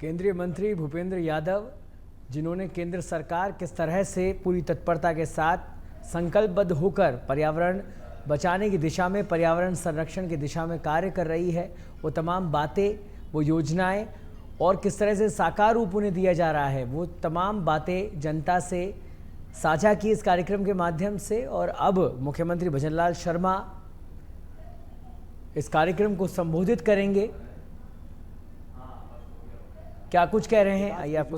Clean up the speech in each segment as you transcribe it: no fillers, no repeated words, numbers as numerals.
केंद्रीय मंत्री भूपेंद्र यादव, जिन्होंने केंद्र सरकार किस तरह से पूरी तत्परता के साथ संकल्पबद्ध होकर पर्यावरण बचाने की दिशा में, पर्यावरण संरक्षण की दिशा में कार्य कर रही है, वो तमाम बातें, वो योजनाएं और किस तरह से साकार रूप उन्हें दिया जा रहा है, वो तमाम बातें जनता से साझा की इस कार्यक्रम के माध्यम से। और अब मुख्यमंत्री भजनलाल शर्मा इस कार्यक्रम को संबोधित करेंगे। क्या कुछ कह रहे हैं, आइए आपको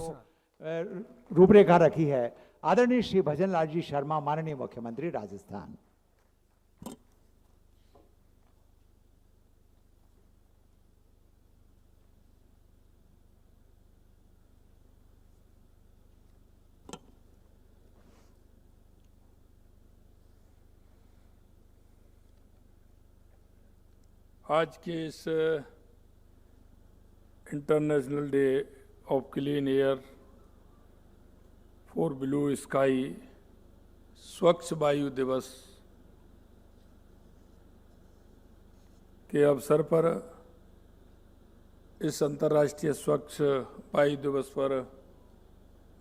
रूपरेखा रखी है आदरणीय श्री भजनलाल जी शर्मा, माननीय मुख्यमंत्री राजस्थान। आज के इस international day of clean air for blue sky, स्वच्छ वायु दिवस के अवसर पर इस अंतर्राष्ट्रीय स्वच्छ वायु दिवस पर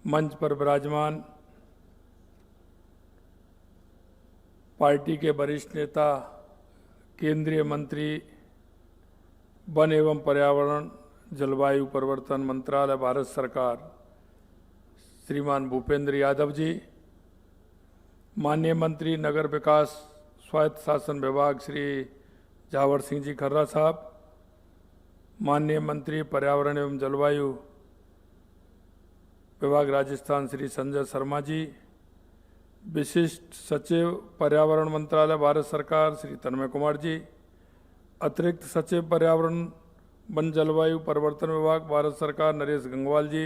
मंच पर विराजमान पार्टी के वरिष्ठ नेता, केंद्रीय मंत्री वन एवं पर्यावरण जलवायु परिवर्तन मंत्रालय भारत सरकार श्रीमान भूपेंद्र यादव जी, माननीय मंत्री नगर विकास स्वायत्त शासन विभाग श्री जावर सिंह जी खर्रा साहब, माननीय मंत्री पर्यावरण एवं जलवायु विभाग राजस्थान श्री संजय शर्मा जी, विशिष्ट सचिव पर्यावरण मंत्रालय भारत सरकार श्री तन्मय कुमार जी, अतिरिक्त सचिव पर्यावरण वन जलवायु परिवर्तन विभाग भारत सरकार नरेश गंगवाल जी,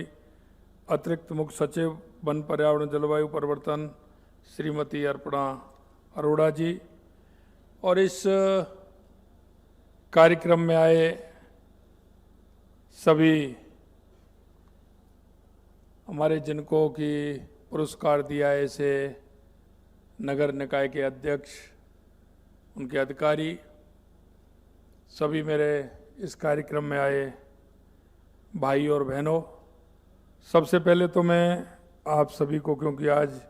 अतिरिक्त मुख्य सचिव वन पर्यावरण जलवायु परिवर्तन श्रीमती अर्पणा अरोड़ा जी, और इस कार्यक्रम में आए सभी हमारे जिनको कि पुरस्कार दिया है, ऐसे नगर निकाय के अध्यक्ष, उनके अधिकारी, सभी मेरे इस कार्यक्रम में आए भाई और बहनों, सबसे पहले तो मैं आप सभी को, क्योंकि आज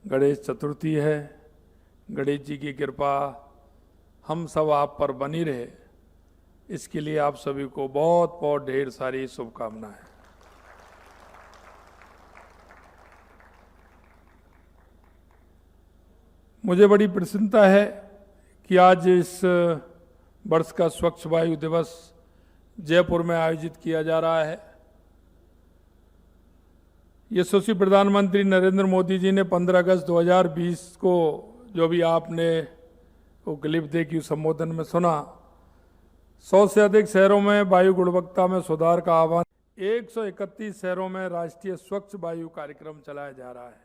गणेश चतुर्थी है, गणेश जी की कृपा हम सब आप पर बनी रहे, इसके लिए आप सभी को बहुत बहुत ढेर सारी शुभकामनाएं। मुझे बड़ी प्रसन्नता है कि आज इस वर्ष का स्वच्छ वायु दिवस जयपुर में आयोजित किया जा रहा है। यशस्वी प्रधानमंत्री नरेंद्र मोदी जी ने 15 अगस्त 2020 को जो भी आपने वो क्लिप देखी, संबोधन में सुना, 100 से अधिक शहरों में वायु गुणवत्ता में सुधार का आह्वान, 131 शहरों में राष्ट्रीय स्वच्छ वायु कार्यक्रम चलाया जा रहा है।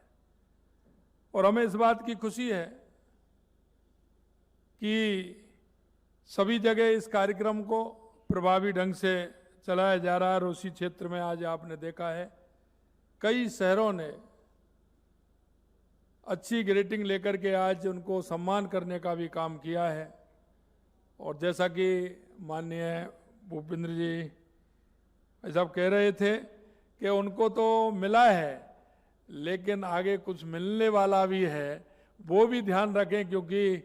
और हमें इस बात की खुशी है कि सभी जगह इस कार्यक्रम को प्रभावी ढंग से चलाया जा रहा है। और उसी क्षेत्र में आज आपने देखा है कई शहरों ने अच्छी ग्रेडिंग लेकर के आज उनको सम्मान करने का भी काम किया है। और जैसा कि माननीय भूपेंद्र जी साहब कह रहे थे कि उनको तो मिला है, लेकिन आगे कुछ मिलने वाला भी है, वो भी ध्यान रखें, क्योंकि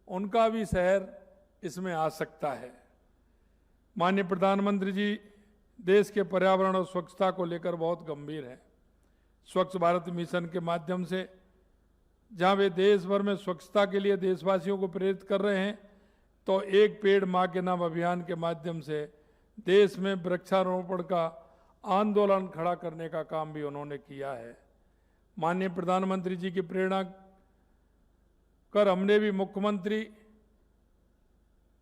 उनका भी शहर इसमें आ सकता है। माननीय प्रधानमंत्री जी देश के पर्यावरण और स्वच्छता को लेकर बहुत गंभीर हैं। स्वच्छ भारत मिशन के माध्यम से जहां वे देश भर में स्वच्छता के लिए देशवासियों को प्रेरित कर रहे हैं, तो एक पेड़ मां के नाम अभियान के माध्यम से देश में वृक्षारोपण का आंदोलन खड़ा करने का काम भी उन्होंने किया है। माननीय प्रधानमंत्री जी की प्रेरणा कर हमने भी मुख्यमंत्री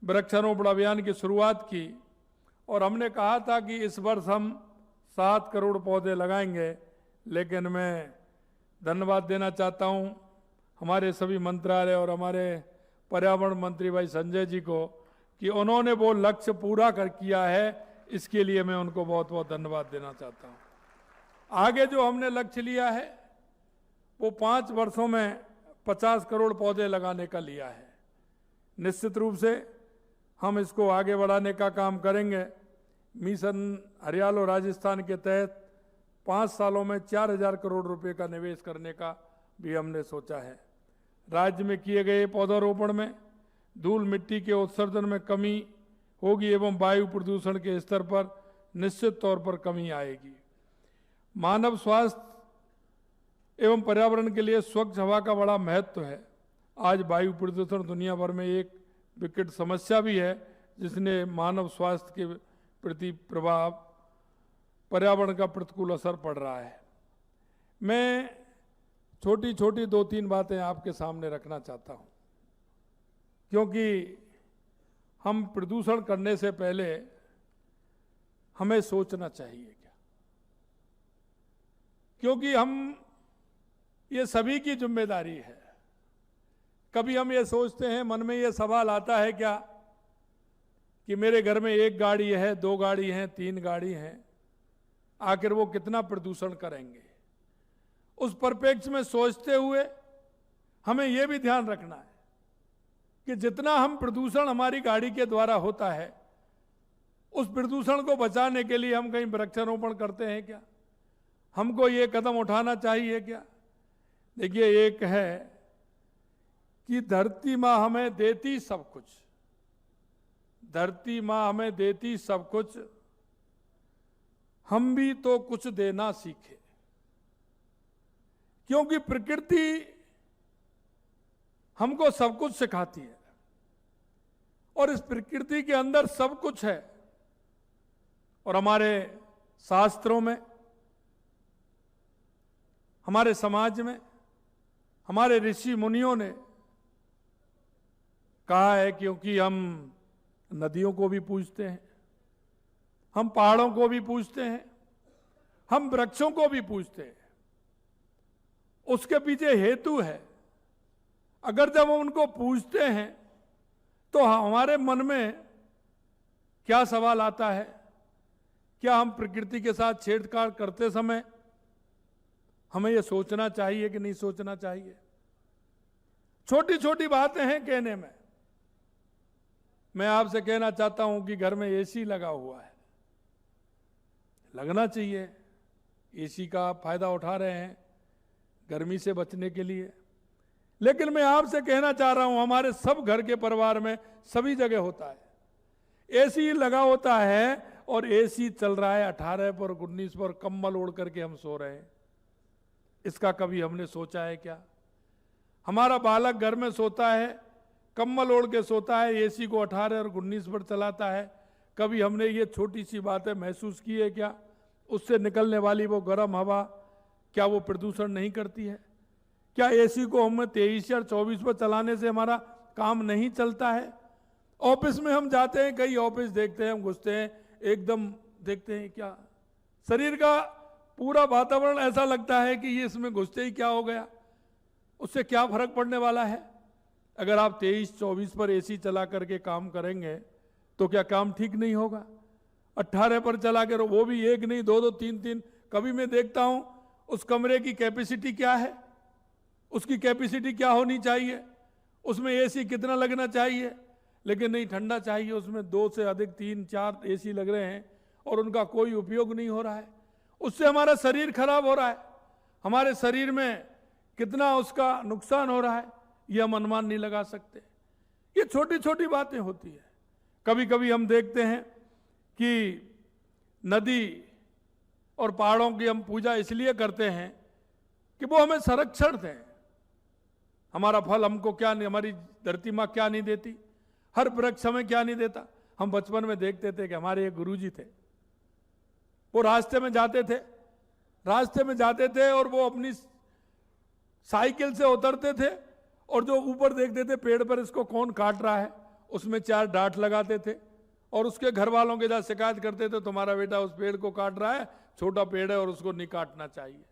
वृक्षारोपण अभियान की शुरुआत की और हमने कहा था कि इस वर्ष हम 7 करोड़ पौधे लगाएंगे। लेकिन मैं धन्यवाद देना चाहता हूं हमारे सभी मंत्रालय और हमारे पर्यावरण मंत्री भाई संजय जी को कि उन्होंने वो लक्ष्य पूरा कर किया है। इसके लिए मैं उनको बहुत बहुत धन्यवाद देना चाहता हूं। आगे जो हमने लक्ष्य लिया है वो 5 वर्षों में 50 करोड़ पौधे लगाने का लिया है। निश्चित रूप से हम इसको आगे बढ़ाने का काम करेंगे। मिशन हरियाणा और राजस्थान के तहत 5 सालों में 4000 करोड़ रुपए का निवेश करने का भी हमने सोचा है। राज्य में किए गए पौधारोपण में धूल मिट्टी के उत्सर्जन में कमी होगी एवं वायु प्रदूषण के स्तर पर निश्चित तौर पर कमी आएगी। मानव स्वास्थ्य एवं पर्यावरण के लिए स्वच्छ हवा का बड़ा महत्व है। आज वायु प्रदूषण दुनिया भर में एक विकट समस्या भी है, जिसने मानव स्वास्थ्य के प्रति प्रभाव पर्यावरण का प्रतिकूल असर पड़ रहा है। मैं छोटी छोटी 2-3 बातें आपके सामने रखना चाहता हूं, क्योंकि हम प्रदूषण करने से पहले हमें सोचना चाहिए क्या, क्योंकि ये सभी की जिम्मेदारी है। कभी हम ये सोचते हैं, मन में ये सवाल आता है क्या कि मेरे घर में 1 गाड़ी है, 2 गाड़ी हैं, 3 गाड़ी हैं, आखिर वो कितना प्रदूषण करेंगे। उस परिप्रेक्ष्य में सोचते हुए हमें यह भी ध्यान रखना है कि जितना हम प्रदूषण हमारी गाड़ी के द्वारा होता है, उस प्रदूषण को बचाने के लिए हम कहीं वृक्षारोपण करते हैं क्या? हमको ये कदम उठाना चाहिए क्या? देखिए, एक है कि धरती माँ हमें देती सब कुछ, धरती माँ हमें देती सब कुछ, हम भी तो कुछ देना सीखे। क्योंकि प्रकृति हमको सब कुछ सिखाती है और इस प्रकृति के अंदर सब कुछ है। और हमारे शास्त्रों में, हमारे समाज में, हमारे ऋषि मुनियों ने कहा है, क्योंकि हम नदियों को भी पूजते हैं, हम पहाड़ों को भी पूजते हैं, हम वृक्षों को भी पूजते हैं। उसके पीछे हेतु है। अगर जब हम उनको पूजते हैं तो हमारे मन में क्या सवाल आता है? क्या हम प्रकृति के साथ छेड़छाड़ करते समय हमें यह सोचना चाहिए कि नहीं सोचना चाहिए? छोटी छोटी बातें हैं कहने में। मैं आपसे कहना चाहता हूं कि घर में एसी लगा हुआ है, लगना चाहिए। एसी का फायदा उठा रहे हैं गर्मी से बचने के लिए। लेकिन मैं आपसे कहना चाह रहा हूं, हमारे सब घर के परिवार में सभी जगह होता है, एसी लगा होता है और एसी चल रहा है 18 पर 19 पर, कंबल ओढ़ करके हम सो रहे हैं। इसका कभी हमने सोचा है क्या? हमारा बालक घर में सोता है, कंबल ओढ़ के सोता है, एसी को 18 और 19 पर चलाता है। कभी हमने ये छोटी सी बातें महसूस की है क्या? उससे निकलने वाली वो गर्म हवा, क्या वो प्रदूषण नहीं करती है? क्या एसी को हम 23 या 24 पर चलाने से हमारा काम नहीं चलता है? ऑफिस में हम जाते हैं, कई ऑफिस देखते हैं, हम घुसते हैं, एकदम देखते हैं क्या शरीर का पूरा वातावरण ऐसा लगता है कि ये इसमें घुसते ही क्या हो गया, उससे क्या फर्क पड़ने वाला है? अगर आप 23-24 पर एसी चला करके काम करेंगे तो क्या काम ठीक नहीं होगा? 18 पर चला कर, वो भी 1 नहीं 2-2 3-3। कभी मैं देखता हूं उस कमरे की कैपेसिटी क्या है, उसकी कैपेसिटी क्या होनी चाहिए, उसमें एसी कितना लगना चाहिए, लेकिन नहीं, ठंडा चाहिए, उसमें 2 से अधिक 3-4 एसी लग रहे हैं और उनका कोई उपयोग नहीं हो रहा है। उससे हमारा शरीर खराब हो रहा है, हमारे शरीर में कितना उसका नुकसान हो रहा है यह हम अनुमान नहीं लगा सकते। ये छोटी छोटी बातें होती है। कभी कभी हम देखते हैं कि नदी और पहाड़ों की हम पूजा इसलिए करते हैं कि वो हमें संरक्षण दें। हमारा फल हमको क्या नहीं, हमारी धरती माँ क्या नहीं देती, हर वृक्ष हमें क्या नहीं देता। हम बचपन में देखते थे कि हमारे एक गुरुजी थे, वो रास्ते में जाते थे और वो अपनी साइकिल से उतरते थे और जो ऊपर देखते थे पेड़ पर इसको कौन काट रहा है, उसमें 4 डांट लगाते थे और उसके घर वालों के साथ शिकायत करते थे, तुम्हारा बेटा उस पेड़ को काट रहा है, छोटा पेड़ है और उसको नहीं काटना चाहिए।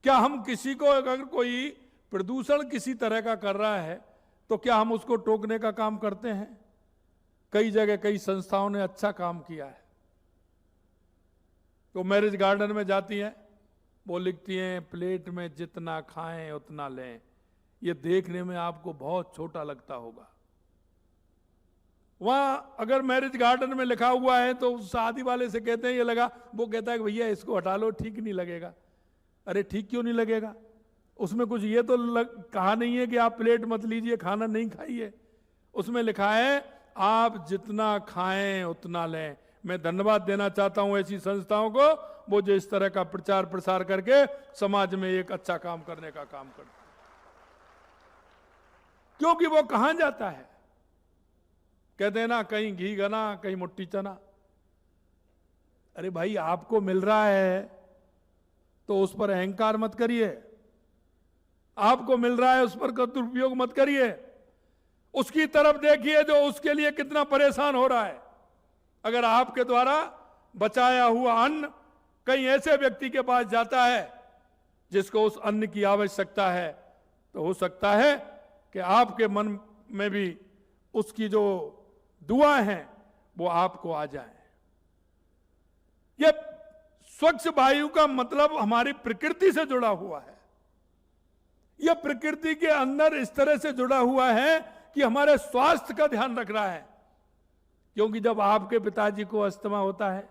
क्या हम किसी को, अगर कोई प्रदूषण किसी तरह का कर रहा है तो क्या हम उसको टोकने का काम करते हैं? कई जगह कई संस्थाओं ने अच्छा काम किया है। तो मैरिज गार्डन में जाती हैं, वो लिखती हैं प्लेट में जितना खाएं उतना लें। ये देखने में आपको बहुत छोटा लगता होगा, वहां अगर मैरिज गार्डन में लिखा हुआ है तो शादी वाले से कहते हैं ये लगा, वो कहता है कि भैया इसको हटा लो, ठीक नहीं लगेगा। अरे ठीक क्यों नहीं लगेगा? उसमें कुछ ये तो कहा नहीं है कि आप प्लेट मत लीजिए, खाना नहीं खाइए। उसमें लिखा है आप जितना खाएं उतना लें। मैं धन्यवाद देना चाहता हूं ऐसी संस्थाओं को, वो जो इस तरह का प्रचार प्रसार करके समाज में एक अच्छा काम करने का काम करते हैं। क्योंकि वो कहां जाता है, कहते हैं ना, कहीं घी गना कहीं मुट्ठी चना। अरे भाई आपको मिल रहा है तो उस पर अहंकार मत करिए, आपको मिल रहा है उस पर दुरुपयोग मत करिए। उसकी तरफ देखिए जो उसके लिए कितना परेशान हो रहा है। अगर आपके द्वारा बचाया हुआ अन्न कहीं ऐसे व्यक्ति के पास जाता है जिसको उस अन्न की आवश्यकता है, तो हो सकता है कि आपके मन में भी उसकी जो दुआ है वो आपको आ जाए। यह स्वच्छ वायु का मतलब हमारी प्रकृति से जुड़ा हुआ है। यह प्रकृति के अंदर इस तरह से जुड़ा हुआ है कि हमारे स्वास्थ्य का ध्यान रख रहा है। क्योंकि जब आपके पिताजी को अस्थमा होता है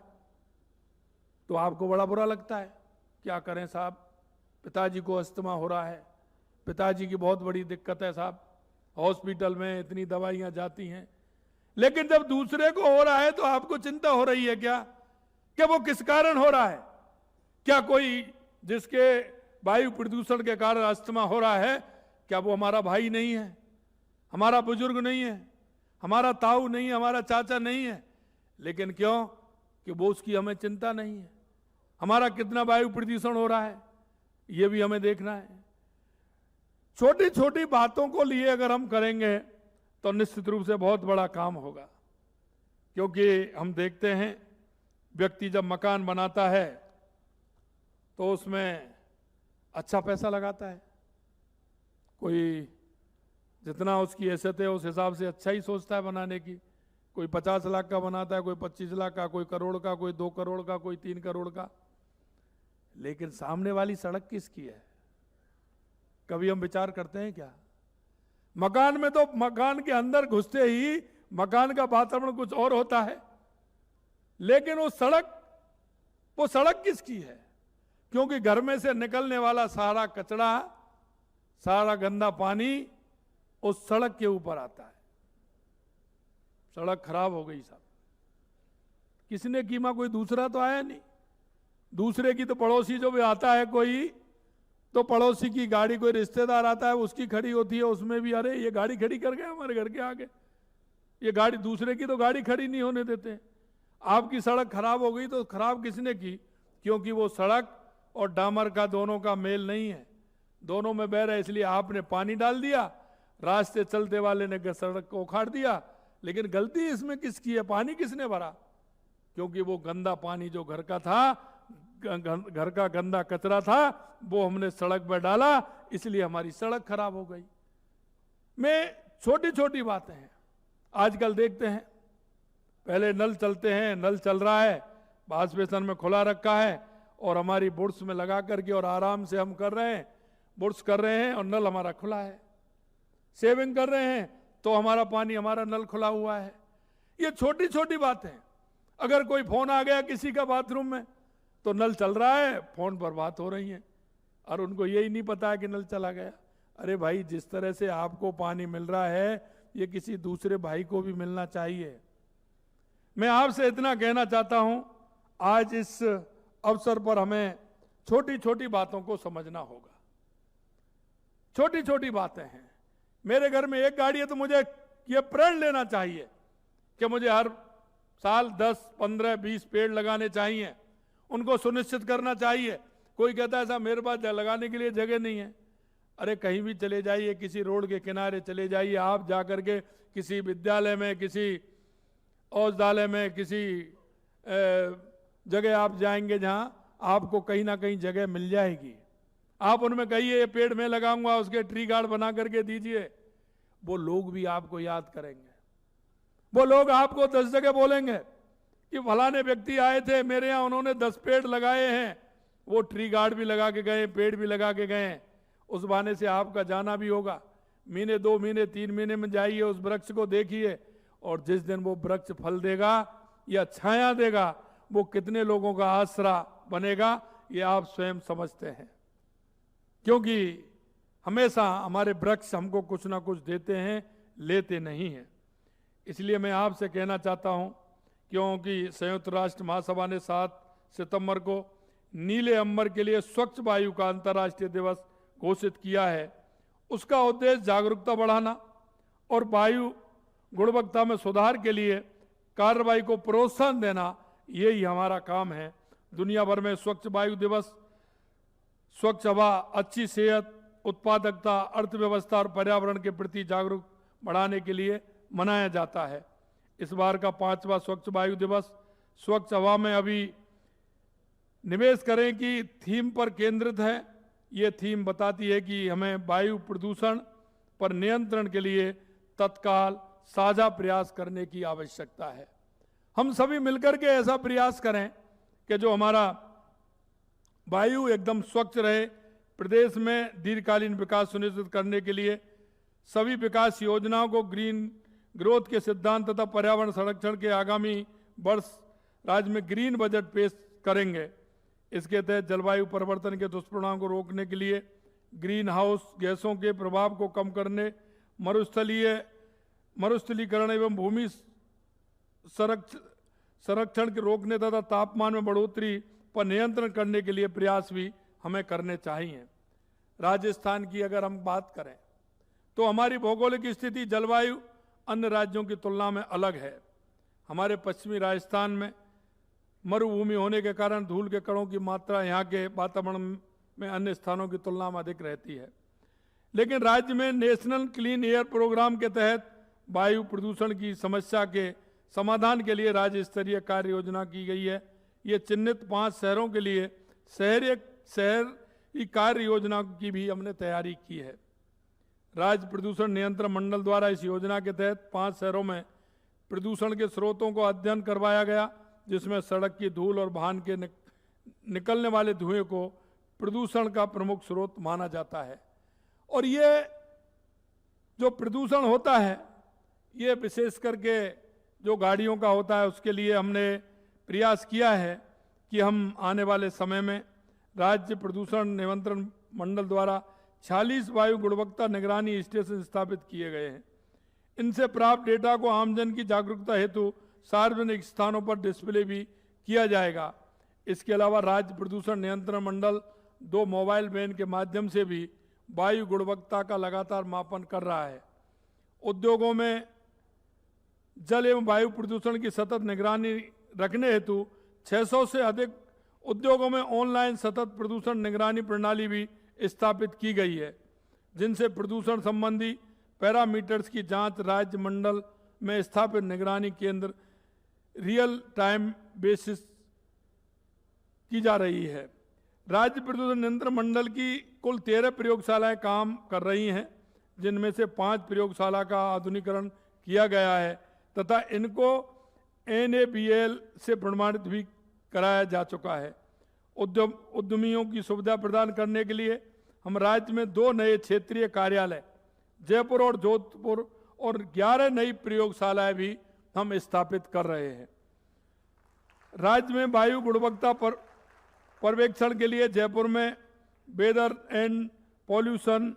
तो आपको बड़ा बुरा लगता है, क्या करें साहब, पिताजी को अस्थमा हो रहा है, पिताजी की बहुत बड़ी दिक्कत है साहब, हॉस्पिटल में इतनी दवाइयां जाती हैं। लेकिन जब दूसरे को हो रहा है तो आपको चिंता हो रही है क्या वो किस कारण हो रहा है? क्या कोई जिसके वायु प्रदूषण के कारण अस्थमा हो रहा है, क्या वो हमारा भाई नहीं है, हमारा बुजुर्ग नहीं है, हमारा ताऊ नहीं है, हमारा चाचा नहीं है? लेकिन क्यों? कि वो उसकी हमें चिंता नहीं है। हमारा कितना वायु प्रदूषण हो रहा है ये भी हमें देखना है। छोटी छोटी बातों को लिए अगर हम करेंगे तो निश्चित रूप से बहुत बड़ा काम होगा। क्योंकि हम देखते हैं व्यक्ति जब मकान बनाता है तो उसमें अच्छा पैसा लगाता है। कोई जितना उसकी हैसियत है उस हिसाब से अच्छा ही सोचता है बनाने की। कोई 50 लाख का बनाता है, कोई 25 लाख का, कोई करोड़ का, कोई 2 करोड़ का, कोई 3 करोड़ का। लेकिन सामने वाली सड़क किसकी है, कभी हम विचार करते हैं क्या? मकान में तो मकान के अंदर घुसते ही मकान का वातावरण कुछ और होता है, लेकिन वो सड़क किसकी है? क्योंकि घर में से निकलने वाला सारा कचरा, सारा गंदा पानी उस सड़क के ऊपर आता है। सड़क खराब हो गई साहब, किसने कीमा? कोई दूसरा तो आया नहीं। दूसरे की तो पड़ोसी जो भी आता है कोई, तो पड़ोसी की गाड़ी, कोई रिश्तेदार आता है उसकी खड़ी होती है, उसमें भी अरे ये गाड़ी खड़ी कर गए हमारे घर के आगे, ये गाड़ी, दूसरे की तो गाड़ी खड़ी नहीं होने देते। आपकी सड़क खराब हो गई तो खराब किसने की? क्योंकि वो सड़क और डामर का दोनों का मेल नहीं है, दोनों में बह रहा है, इसलिए आपने पानी डाल दिया, रास्ते चलते वाले ने सड़क को उखाड़ दिया। लेकिन गलती इसमें किसकी है? पानी किसने भरा? क्योंकि वो गंदा पानी जो घर का था, घर का गंदा कचरा था, वो हमने सड़क पर डाला, इसलिए हमारी सड़क खराब हो गई। में छोटी छोटी बातें हैं। आजकल देखते हैं, पहले नल चलते हैं, नल चल रहा है, वॉश बेसन में खुला रखा है और हमारी बुर्स में लगा करके और आराम से हम कर रहे हैं, बुर्स कर रहे हैं और नल हमारा खुला है। सेविंग कर रहे हैं तो हमारा पानी, हमारा नल खुला हुआ है। ये छोटी छोटी बातें। अगर कोई फोन आ गया किसी का बाथरूम में तो नल चल रहा है, फोन पर बात हो रही है और उनको यही नहीं पता है कि नल चला गया। अरे भाई, जिस तरह से आपको पानी मिल रहा है ये किसी दूसरे भाई को भी मिलना चाहिए। मैं आपसे इतना कहना चाहता हूं, आज इस अवसर पर हमें छोटी छोटी बातों को समझना होगा। छोटी छोटी बातें हैं। मेरे घर में एक गाड़ी है तो मुझे यह प्रण लेना चाहिए कि मुझे हर साल 10, 15, 20 पेड़ लगाने चाहिए, उनको सुनिश्चित करना चाहिए। कोई कहता है साहब मेरे पास लगाने के लिए जगह नहीं है। अरे कहीं भी चले जाइए, किसी रोड के किनारे चले जाइए, आप जाकर के किसी विद्यालय में, किसी औषधालय में, किसी जगह आप जाएंगे जहां आपको कहीं ना कहीं जगह मिल जाएगी। आप उनमें कहिए ये पेड़ मैं लगाऊंगा, उसके ट्री गार्ड बना करके दीजिए, वो लोग भी आपको याद करेंगे। वो लोग आपको 10 जगह बोलेंगे कि फलाने व्यक्ति आए थे मेरे यहाँ, उन्होंने 10 पेड़ लगाए हैं, वो ट्री गार्ड भी लगा के गए, पेड़ भी लगा के गए। उस बहाने से आपका जाना भी होगा। महीने, 2 महीने, 3 महीने में जाइए, उस वृक्ष को देखिए और जिस दिन वो वृक्ष फल देगा या छाया देगा, वो कितने लोगों का आसरा बनेगा, ये आप स्वयं समझते हैं। क्योंकि हमेशा हमारे वृक्ष हमको कुछ ना कुछ देते हैं, लेते नहीं हैं। इसलिए मैं आपसे कहना चाहता हूं, क्योंकि संयुक्त राष्ट्र महासभा ने 7 सितंबर को नीले अंबर के लिए स्वच्छ वायु का अंतर्राष्ट्रीय दिवस घोषित किया है। उसका उद्देश्य जागरूकता बढ़ाना और वायु गुणवत्ता में सुधार के लिए कार्रवाई को प्रोत्साहन देना, यही हमारा काम है। दुनिया भर में स्वच्छ वायु दिवस स्वच्छ हवा, अच्छी सेहत, उत्पादकता, अर्थव्यवस्था और पर्यावरण के प्रति जागरूक बढ़ाने के लिए मनाया जाता है। इस बार का 5वां स्वच्छ वायु दिवस स्वच्छ हवा में अभी निवेश करें कि थीम पर केंद्रित है। ये थीम बताती है कि हमें वायु प्रदूषण पर नियंत्रण के लिए तत्काल साझा प्रयास करने की आवश्यकता है। हम सभी मिलकर के ऐसा प्रयास करें कि जो हमारा वायु एकदम स्वच्छ रहे। प्रदेश में दीर्घकालीन विकास सुनिश्चित करने के लिए सभी विकास योजनाओं को ग्रीन ग्रोथ के सिद्धांत तथा पर्यावरण संरक्षण के आगामी वर्ष राज्य में ग्रीन बजट पेश करेंगे। इसके तहत जलवायु परिवर्तन के दुष्परिणाम को रोकने के लिए ग्रीन हाउस गैसों के प्रभाव को कम करने, मरुस्थलीकरण एवं भूमि संरक्षण के रोकने तथा तापमान में बढ़ोतरी पर नियंत्रण करने के लिए प्रयास भी हमें करने चाहिए। राजस्थान की अगर हम बात करें तो हमारी भौगोलिक स्थिति जलवायु अन्य राज्यों की तुलना में अलग है। हमारे पश्चिमी राजस्थान में मरुभूमि होने के कारण धूल के कणों की मात्रा यहाँ के वातावरण में अन्य स्थानों की तुलना में अधिक रहती है। लेकिन राज्य में नेशनल क्लीन एयर प्रोग्राम के तहत वायु प्रदूषण की समस्या के समाधान के लिए राज्य स्तरीय कार्य योजना की गई है। ये चिन्हित 5 शहरों के लिए शहरी कार्य योजना की भी हमने तैयारी की है। राज्य प्रदूषण नियंत्रण मंडल द्वारा इस योजना के तहत 5 शहरों में प्रदूषण के स्रोतों को अध्ययन करवाया गया, जिसमें सड़क की धूल और वाहन के निकलने वाले धुएं को प्रदूषण का प्रमुख स्रोत माना जाता है। और ये जो प्रदूषण होता है, ये विशेष करके जो गाड़ियों का होता है, उसके लिए हमने प्रयास किया है कि हम आने वाले समय में राज्य प्रदूषण नियंत्रण मंडल द्वारा 46 वायु गुणवत्ता निगरानी स्टेशन स्थापित किए गए हैं। इनसे प्राप्त डेटा को आमजन की जागरूकता हेतु सार्वजनिक स्थानों पर डिस्प्ले भी किया जाएगा। इसके अलावा राज्य प्रदूषण नियंत्रण मंडल 2 मोबाइल वैन के माध्यम से भी वायु गुणवत्ता का लगातार मापन कर रहा है। उद्योगों में जल एवं वायु प्रदूषण की सतत निगरानी रखने हेतु 600 से अधिक उद्योगों में ऑनलाइन सतत प्रदूषण निगरानी प्रणाली भी स्थापित की गई है, जिनसे प्रदूषण संबंधी पैरामीटर्स की जांच राज्य मंडल में स्थापित निगरानी केंद्र रियल टाइम बेसिस की जा रही है। राज्य प्रदूषण नियंत्रण मंडल की कुल 13 प्रयोगशालाएं काम कर रही हैं, जिनमें से 5 प्रयोगशाला का आधुनिकीकरण किया गया है तथा इनको NABL से प्रमाणित भी कराया जा चुका है। उद्यमियों की सुविधा प्रदान करने के लिए हम राज्य में 2 नए क्षेत्रीय कार्यालय जयपुर और जोधपुर और 11 नई प्रयोगशालाएं भी हम स्थापित कर रहे हैं। राज्य में वायु गुणवत्ता पर पर्यवेक्षण के लिए जयपुर में weather and pollution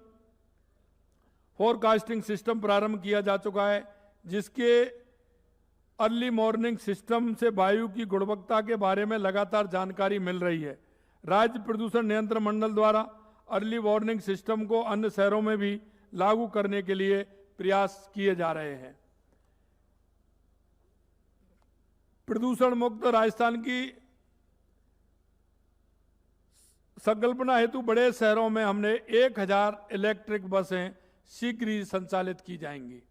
forecasting system प्रारंभ किया जा चुका है, जिसके अर्ली मॉर्निंग सिस्टम से वायु की गुणवत्ता के बारे में लगातार जानकारी मिल रही है। राज्य प्रदूषण नियंत्रण मंडल द्वारा अर्ली वार्निंग सिस्टम को अन्य शहरों में भी लागू करने के लिए प्रयास किए जा रहे हैं। प्रदूषण मुक्त राजस्थान की संकल्पना हेतु बड़े शहरों में हमने 1000 इलेक्ट्रिक बसें शीघ्र ही संचालित की जाएंगी।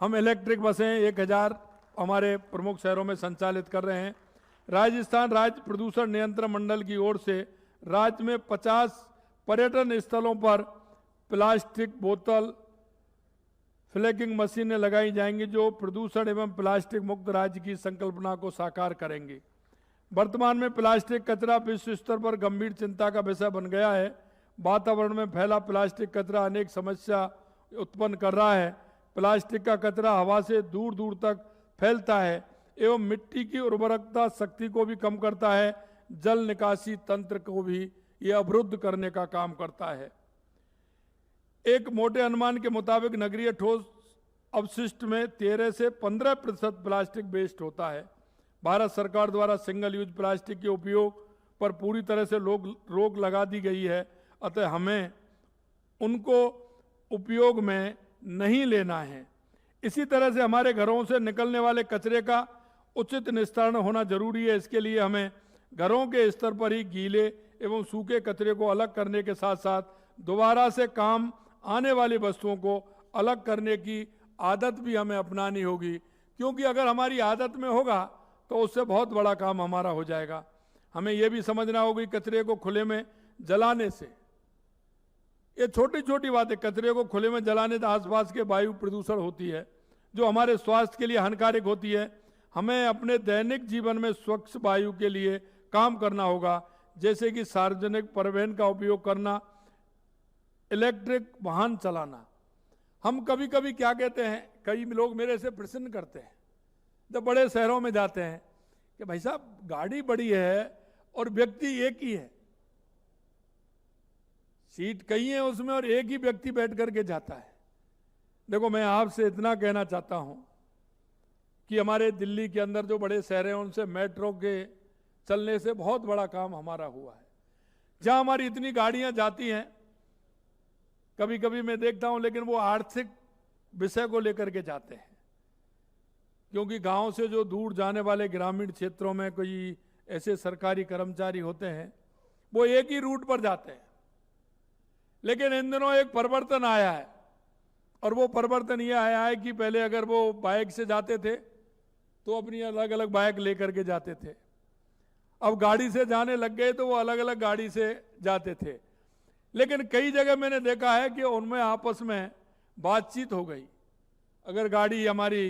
हम इलेक्ट्रिक बसें 1000 हमारे प्रमुख शहरों में संचालित कर रहे हैं। राजस्थान राज्य प्रदूषण नियंत्रण मंडल की ओर से राज्य में 50 पर्यटन स्थलों पर प्लास्टिक बोतल फ्लैगिंग मशीनें लगाई जाएंगी, जो प्रदूषण एवं प्लास्टिक मुक्त राज्य की संकल्पना को साकार करेंगी। वर्तमान में प्लास्टिक कचरा विश्व स्तर पर गंभीर चिंता का विषय बन गया है। वातावरण में फैला प्लास्टिक कचरा अनेक समस्या उत्पन्न कर रहा है। प्लास्टिक का कचरा हवा से दूर दूर तक फैलता है एवं मिट्टी की उर्वरकता शक्ति को भी कम करता है, जल निकासी तंत्र को भी ये अवरुद्ध करने का काम करता है। एक मोटे अनुमान के मुताबिक नगरीय ठोस अपशिष्ट में 13 से 15% प्लास्टिक वेस्ट होता है। भारत सरकार द्वारा सिंगल यूज प्लास्टिक के उपयोग पर पूरी तरह से रोक लगा दी गई है, अतः हमें उनको उपयोग में नहीं लेना है। इसी तरह से हमारे घरों से निकलने वाले कचरे का उचित निस्तारण होना जरूरी है। इसके लिए हमें घरों के स्तर पर ही गीले एवं सूखे कचरे को अलग करने के साथ साथ दोबारा से काम आने वाली वस्तुओं को अलग करने की आदत भी हमें अपनानी होगी, क्योंकि अगर हमारी आदत में होगा तो उससे बहुत बड़ा काम हमारा हो जाएगा। हमें यह भी समझना होगा कि कचरे को खुले में जलाने से, ये छोटी छोटी बातें, कचरे को खुले में जलाने से आसपास के वायु प्रदूषण होती है जो हमारे स्वास्थ्य के लिए हानिकारक होती है। हमें अपने दैनिक जीवन में स्वच्छ वायु के लिए काम करना होगा, जैसे कि सार्वजनिक परिवहन का उपयोग करना, इलेक्ट्रिक वाहन चलाना। हम कभी कभी क्या कहते हैं, कई लोग मेरे से प्रश्न करते हैं जब बड़े शहरों में जाते हैं कि भाई साहब गाड़ी बड़ी है और व्यक्ति एक ही है, सीट कई है उसमें और एक ही व्यक्ति बैठ करके जाता है। देखो, मैं आपसे इतना कहना चाहता हूं कि हमारे दिल्ली के अंदर जो बड़े शहर हैं उनसे मेट्रो के चलने से बहुत बड़ा काम हमारा हुआ है। जहां हमारी इतनी गाड़ियां जाती हैं, कभी कभी मैं देखता हूं, लेकिन वो आर्थिक विषय को लेकर के जाते हैं, क्योंकि गांव से जो दूर जाने वाले ग्रामीण क्षेत्रों में कोई ऐसे सरकारी कर्मचारी होते हैं वो एक ही रूट पर जाते हैं। लेकिन इन दिनों एक परिवर्तन आया है, और वो परिवर्तन ये आया है कि पहले अगर वो बाइक से जाते थे तो अपनी अलग अलग बाइक लेकर के जाते थे, अब गाड़ी से जाने लग गए तो वो अलग अलग गाड़ी से जाते थे। लेकिन कई जगह मैंने देखा है कि उनमें आपस में बातचीत हो गई। अगर गाड़ी हमारी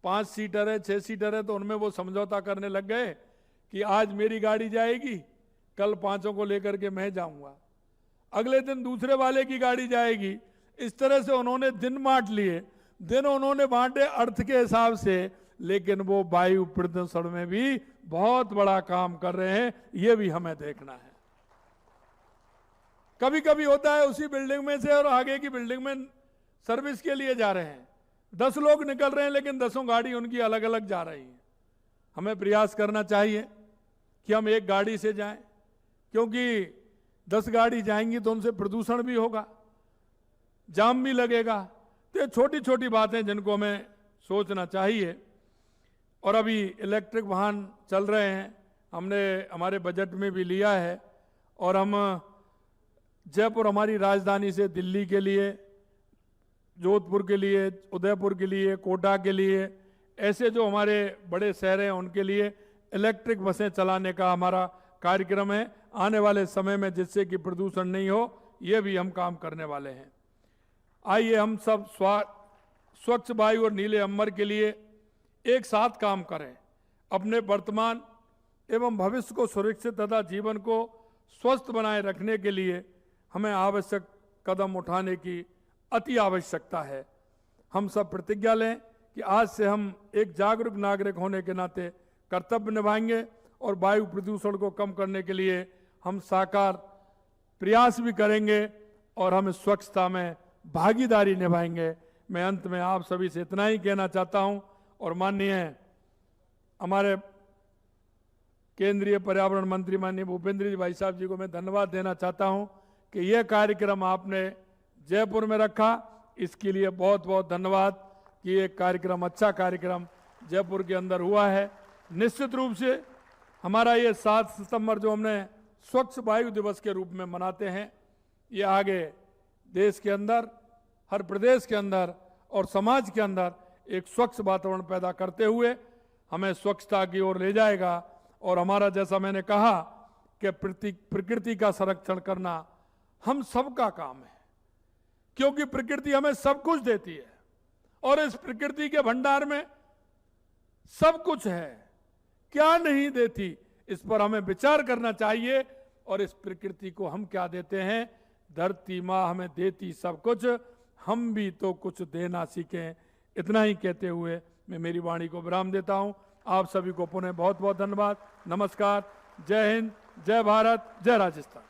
5 सीटर है, 6 सीटर है, तो उनमें वो समझौता करने लग गए कि आज मेरी गाड़ी जाएगी, कल 5 को लेकर के मैं जाऊंगा, अगले दिन दूसरे वाले की गाड़ी जाएगी। इस तरह से उन्होंने दिन बांट लिए, दिन उन्होंने बांटे अर्थ के हिसाब से, लेकिन वो वायु प्रदूषण में भी बहुत बड़ा काम कर रहे हैं, ये भी हमें देखना है। कभी कभी होता है उसी बिल्डिंग में से और आगे की बिल्डिंग में सर्विस के लिए जा रहे हैं, 10 लोग निकल रहे हैं, लेकिन 10 गाड़ी उनकी अलग अलग जा रही है। हमें प्रयास करना चाहिए कि हम एक गाड़ी से जाएं, क्योंकि 10 गाड़ी जाएंगी तो उनसे प्रदूषण भी होगा, जाम भी लगेगा। तो ये छोटी छोटी बातें जिनको हमें सोचना चाहिए। और अभी इलेक्ट्रिक वाहन चल रहे हैं, हमने हमारे बजट में भी लिया है, और हम जयपुर हमारी राजधानी से दिल्ली के लिए, जोधपुर के लिए, उदयपुर के लिए, कोटा के लिए, ऐसे जो हमारे बड़े शहर हैं उनके लिए इलेक्ट्रिक बसें चलाने का हमारा कार्यक्रम है आने वाले समय में, जिससे कि प्रदूषण नहीं हो, ये भी हम काम करने वाले हैं। आइए हम सब स्वच्छ वायु और नीले अंबर के लिए एक साथ काम करें। अपने वर्तमान एवं भविष्य को सुरक्षित तथा जीवन को स्वस्थ बनाए रखने के लिए हमें आवश्यक कदम उठाने की अति आवश्यकता है। हम सब प्रतिज्ञा लें कि आज से हम एक जागरूक नागरिक होने के नाते कर्तव्य निभाएंगे और वायु प्रदूषण को कम करने के लिए हम साकार प्रयास भी करेंगे और हम स्वच्छता में भागीदारी निभाएंगे। मैं अंत में आप सभी से इतना ही कहना चाहता हूं, और माननीय हमारे केंद्रीय पर्यावरण मंत्री माननीय भूपेंद्र जी भाई साहब जी को मैं धन्यवाद देना चाहता हूं कि यह कार्यक्रम आपने जयपुर में रखा, इसके लिए बहुत बहुत धन्यवाद कि ये कार्यक्रम, अच्छा कार्यक्रम जयपुर के अंदर हुआ है। निश्चित रूप से हमारा ये 7 सितंबर जो हमने स्वच्छ वायु दिवस के रूप में मनाते हैं, ये आगे देश के अंदर, हर प्रदेश के अंदर और समाज के अंदर एक स्वच्छ वातावरण पैदा करते हुए हमें स्वच्छता की ओर ले जाएगा। और हमारा, जैसा मैंने कहा कि प्रकृति का संरक्षण करना हम सबका काम है, क्योंकि प्रकृति हमें सब कुछ देती है और इस प्रकृति के भंडार में सब कुछ है, क्या नहीं देती, इस पर हमें विचार करना चाहिए। और इस प्रकृति को हम क्या देते हैं? धरती माँ हमें देती सब कुछ, हम भी तो कुछ देना सीखें। इतना ही कहते हुए मैं मेरी वाणी को विराम देता हूं। आप सभी को पुनः बहुत बहुत धन्यवाद। नमस्कार। जय हिंद, जय भारत, जय राजस्थान।